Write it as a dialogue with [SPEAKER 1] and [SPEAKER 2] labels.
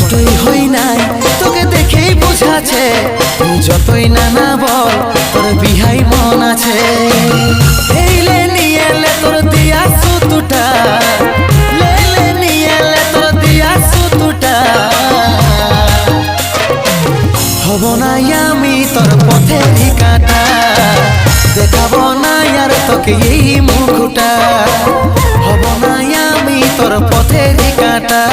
[SPEAKER 1] কষ্টই হই নাই তোকে দেখেই বোঝাছে তুই যতই না বল তোর বিহাই মন আছে এইলে নিয়ে এলে তোর দিয়া সুতুটা লেলে নিয়ে এলে তোর দিয়া সুতুটা হব না আমি তোর পথেরই কাঁটা দেখাবো না আর তোকে এই মুখটা হব না আমি তোর পথেরই কাঁটা